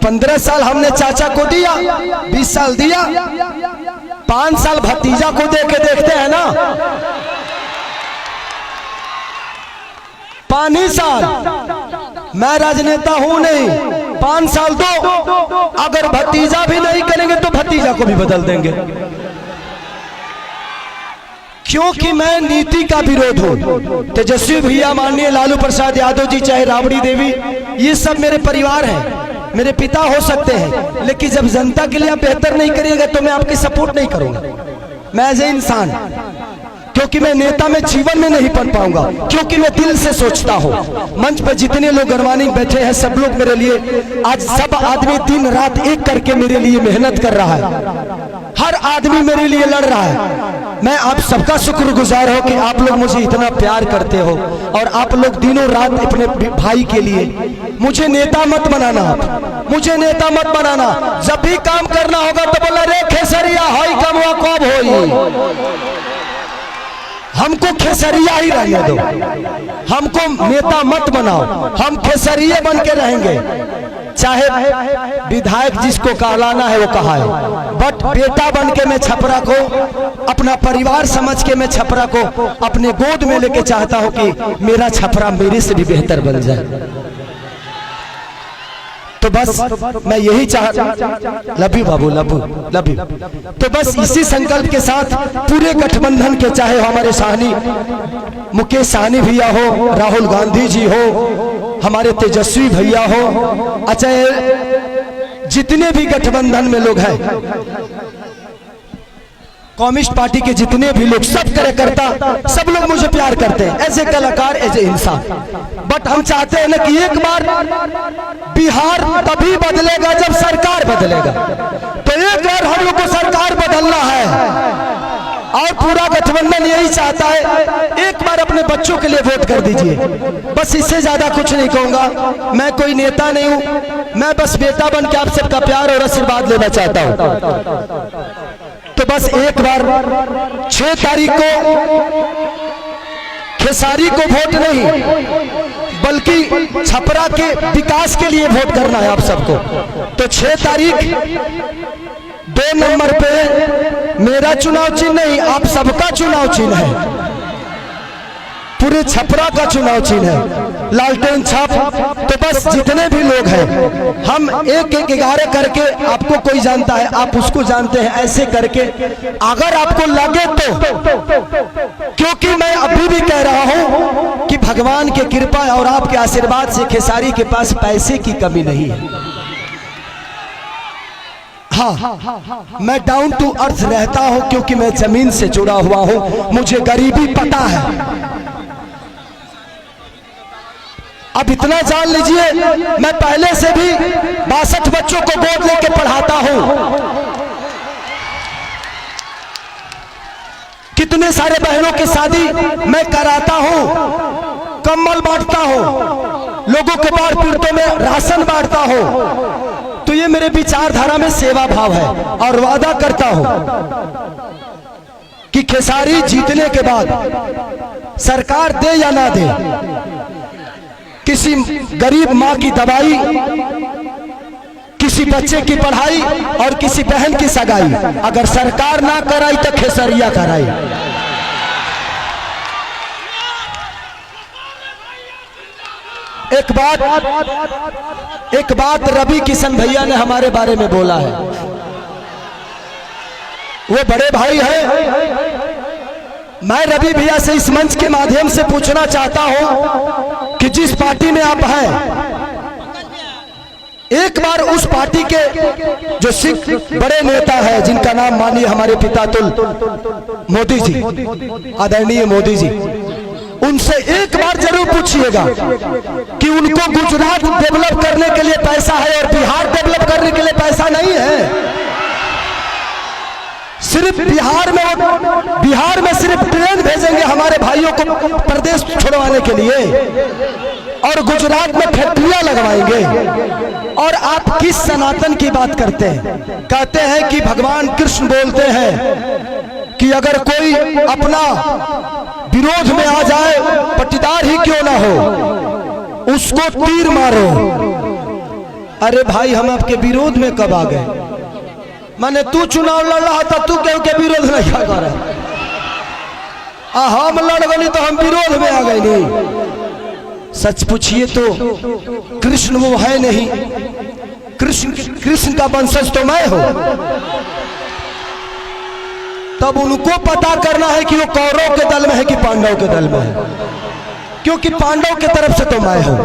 15 साल हमने चाचा को दिया, 20 साल दिया, 5 साल भतीजा को दे के देखते हैं ना। 5 ही साल, मैं राजनेता हूं नहीं, 5 साल दो, अगर भतीजा भी नहीं करेंगे तो भतीजा को भी बदल देंगे, क्योंकि मैं नीति का विरोध हूं। तेजस्वी भैया, माननीय लालू प्रसाद यादव जी, चाहे राबड़ी देवी, ये सब मेरे परिवार हैं, मेरे पिता हो सकते हैं, लेकिन जब जनता के लिए आप बेहतर नहीं करिएगा तो मैं आपकी सपोर्ट नहीं करूंगा। मैं एज ए इंसान, क्योंकि मैं नेता में जीवन में नहीं बन पाऊंगा, क्योंकि मैं दिल से सोचता हूं। मंच पर जितने लोग गणमानी बैठे हैं, सब लोग मेरे लिए, आज सब आदमी दिन रात एक करके मेरे लिए मेहनत कर रहा है, हर आदमी मेरे लिए लड़ रहा है। मैं आप सबका शुक्रगुजार हूं कि आप लोग मुझे इतना प्यार करते हो, और आप लोग दिनों रात अपने भाई के लिए, मुझे नेता मत बनाना, मुझे नेता मत बनाना। जब भी काम करना होगा तो बोला रे खेसरिया हाई कमवा कब होई, हमको खेसरिया ही रहने दो, हमको नेता मत बनाओ, हम खेसरिये बन के रहेंगे। चाहे विधायक जिसको कहलाना है वो कहा है, बट बेटा बन के मैं छपरा को, अपना परिवार समझ के मैं छपरा को अपने गोद में लेके चाहता हूं कि मेरा छपरा मेरे से भी बेहतर बन जाए। तो बस मैं यही love you Babu, love you. तो बस इसी संकल्प के साथ पूरे गठबंधन के, चाहे हमारे साहनी मुकेश साहनी भैया हो, राहुल गांधी जी हो, हमारे तेजस्वी भैया हो, अच्छा जितने भी गठबंधन में लोग हैं, कम्युनिस्ट पार्टी के जितने भी लोग, सब कार्यकर्ता, सब लोग मुझे प्यार करते हैं एज ए कलाकार, एज ए इंसान। बट हम चाहते हैं ना कि एक बार बिहार तभी बदलेगा जब सरकार बदलेगा, तो एक बार हम लोग को सरकार बदलना है, और पूरा गठबंधन यही चाहता है। एक बार अपने बच्चों के लिए वोट कर दीजिए, बस इससे ज्यादा कुछ नहीं कहूंगा। मैं कोई नेता नहीं हूं, मैं बस बेटा बन के आप सबका प्यार और आशीर्वाद लेना चाहता हूं। तो बस एक बार 6 तारीख को खेसारी को वोट नहीं, बल्कि छपरा के विकास के लिए वोट करना है आप सबको। तो 6 तारीख 2 नंबर पे मेरा चुनाव चिन्ह नहीं, आप सबका चुनाव चिन्ह है, पूरे छपरा का चुनाव चिन्ह है, लालटेन छाप। तो बस जितने भी लोग हैं, हम 1-1-11 करके, आपको कोई जानता है, आप उसको जानते हैं, ऐसे करके अगर आपको लगे तो, क्योंकि मैं अभी भी कह रहा हूं कि भगवान की कृपा और आपके आशीर्वाद से खेसारी के पास पैसे की कमी नहीं है। हाँ, मैं डाउन टू अर्थ रहता हूं, क्योंकि मैं जमीन से जुड़ा हुआ हूं, मुझे गरीबी पता है। अब इतना जान लीजिए, मैं पहले से भी 62 बच्चों को गोद लेके पढ़ाता हूं, कितने सारे बहनों की शादी मैं कराता हूं, कंबल बांटता हूं, लोगों के बाढ़ पीड़ितों में राशन बांटता हूं। तो ये मेरे विचारधारा में सेवा भाव है, और वादा करता हूं कि खेसारी जीतने के बाद सरकार दे या ना दे, किसी गरीब माँ की दवाई, किसी बच्चे की पढ़ाई और किसी बहन की सगाई अगर सरकार ना कराई तो खेसरिया कराई। एक बात रवि किशन भैया ने हमारे बारे में बोला है, वो बड़े भाई हैं। मैं रवि भैया से इस मंच के माध्यम से पूछना चाहता हूं कि जिस पार्टी में आप हैं, एक बार उस पार्टी के जो सिख बड़े नेता है, जिनका नाम मानिए हमारे पितातुल मोदी जी, आदरणीय मोदी जी, उनसे एक बार जरूर पूछिएगा कि उनको गुजरात डेवलप करने के लिए पैसा है और बिहार डेवलप करने के लिए पैसा नहीं है। सिर्फ बिहार में सिर्फ ट्रेन भेजेंगे हमारे भाइयों को प्रदेश छोड़वाने के लिए, और गुजरात में फैक्ट्रियां लगवाएंगे। और आप किस सनातन की बात करते हैं? कहते हैं कि भगवान कृष्ण बोलते हैं कि अगर कोई अपना विरोध में आ जाए, पट्टीदार ही क्यों ना हो, उसको तीर मारो। अरे भाई हम आपके विरोध में कब आ गए? माने तू चुनाव लड़ रहा था, तू क्यों के विरोध में क्या कर रहा? हम लड़ गए तो हम विरोध में आ गए नहीं। सच पूछिए तो कृष्ण वो है नहीं, कृष्ण का वंशज तो मैं हूं। तब उनको पता करना है कि वो कौरव के दल में है कि पांडव के दल में है, क्योंकि पांडव के तरफ से तो मैं हूं।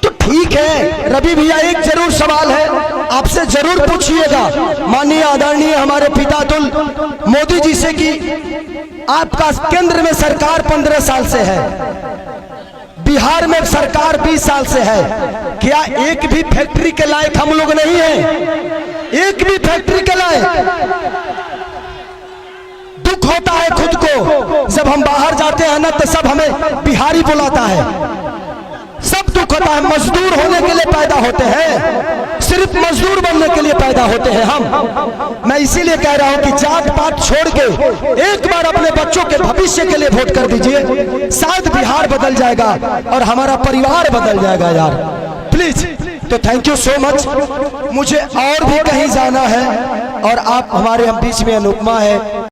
तो ठीक है रवि भैया, एक जरूर सवाल है आपसे जरूर पूछिएगा माननीय आदरणीय हमारे पितातुल मोदी जी से कि आपका केंद्र में सरकार 15 साल से है, बिहार में सरकार 20 साल से है, क्या एक भी फैक्ट्री के लायक हम लोग नहीं हैं? एक भी फैक्ट्री के लायक? दुख होता है खुद को, जब हम बाहर जाते हैं ना तो सब हमें बिहारी बुलाता है, सब दुख होता है। मजदूर होने के लिए पैदा होते हैं, सिर्फ मजदूर बनने के लिए पैदा होते हैं हम। मैं इसीलिए कह रहा हूं कि जात पात छोड़ के एक बार अपने बच्चों के भविष्य के लिए वोट कर दीजिए, शायद बिहार बदल जाएगा और हमारा परिवार बदल जाएगा यार, प्लीज। तो थैंक यू सो मच। मुझे और भी कहीं जाना है और आप हमारे हम बीच में अनुपमा है।